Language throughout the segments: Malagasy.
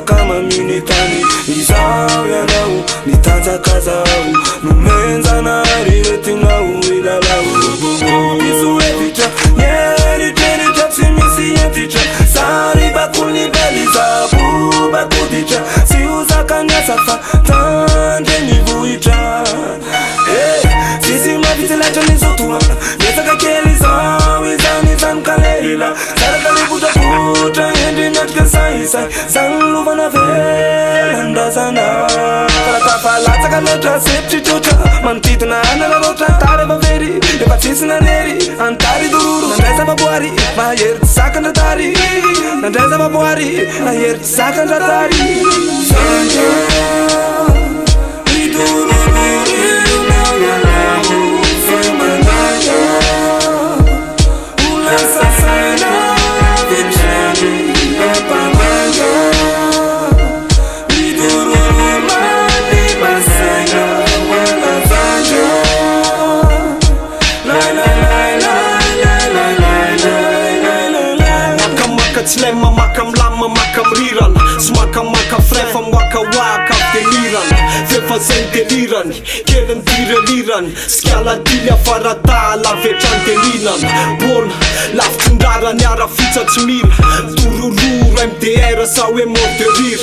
Kama minitani Izao ya nau Nitanza kazao Numenza na rireti nau Ilalau Isu eficha Nyeri teri chapsi misi eticha Sari bakuli beli Zabu bakudicha Siuza kanya safa Tanje nivuicha Sisi maviti lacho nizotua Nesa kakeli zao Izani zan kalelila Sara kali buta puta Yendi natka saisai Zan luvana velanda sana Kala falata kanota septi chucha Mantita na anala nota Tare baveri Eva tisi na neri Antari dururu Nandesa babuari Mayer sakan ratari Nandesa babuari Mayer sakan ratari Sanja Idururu Slema makam lama makam riran Smaka maka frefa waka waka deliran Fefa sen deliran Keren dire liran Skala dilja faratala vetran delinan Born laftundaran jara ficat smir Dururur MDR sau e morderir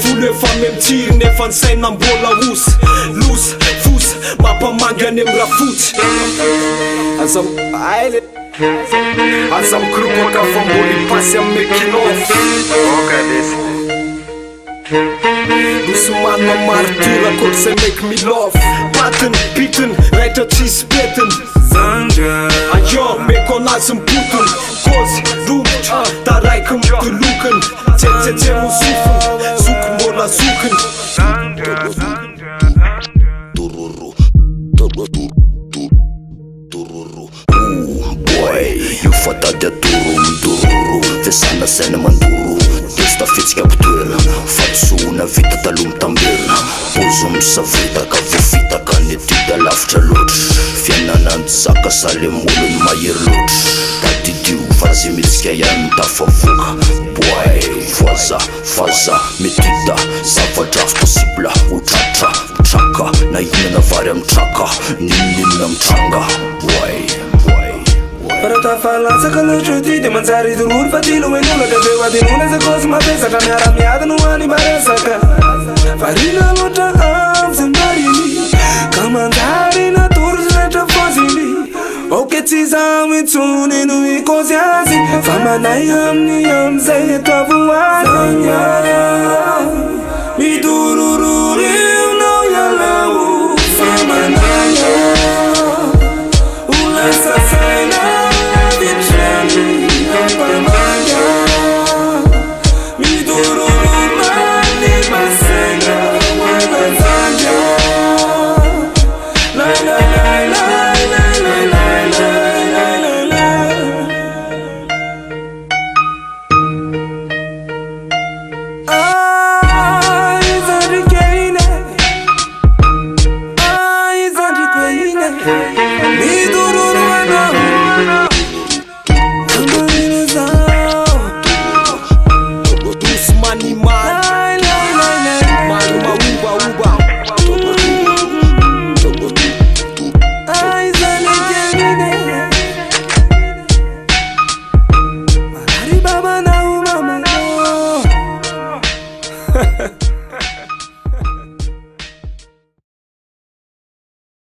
Full e fan mem tir nefan senan bola us Lus, fus, mapa manga nemra fut Azam aile Azam kruko ka famboli pasi am making off Okay, this Roosman ma MARTIORA kod se make me love Patten, pitten, rätta cheese beten Sanja Ajo, me kona som puten Koz, rumt, da reikum du luken Tete mu sufen, suk mora suken Dururu Boy, you fata de dururu Vesana sena manduru Testa fitska på dörren Fatsona vita talum tambirna Pozum sa vita ka vufita ka netida laftra lutch Fjärnan saka salimulun majer lutch Tati du fazi mitska janta favuka Boy, faza metida Sava drafts possibla Utratra, traka Na jina varjam traka Nininam tranga Boy Para ta falanza con le giuti di mangiare di rur fatilo e nulla che bewa di nulla se cosa ma pensa che mi arrabbiata non ani baresa che farina lotta am sembari comandare na turne tra fosili o che ci siamo tune noi così asi fama nai am ni am sei tua buona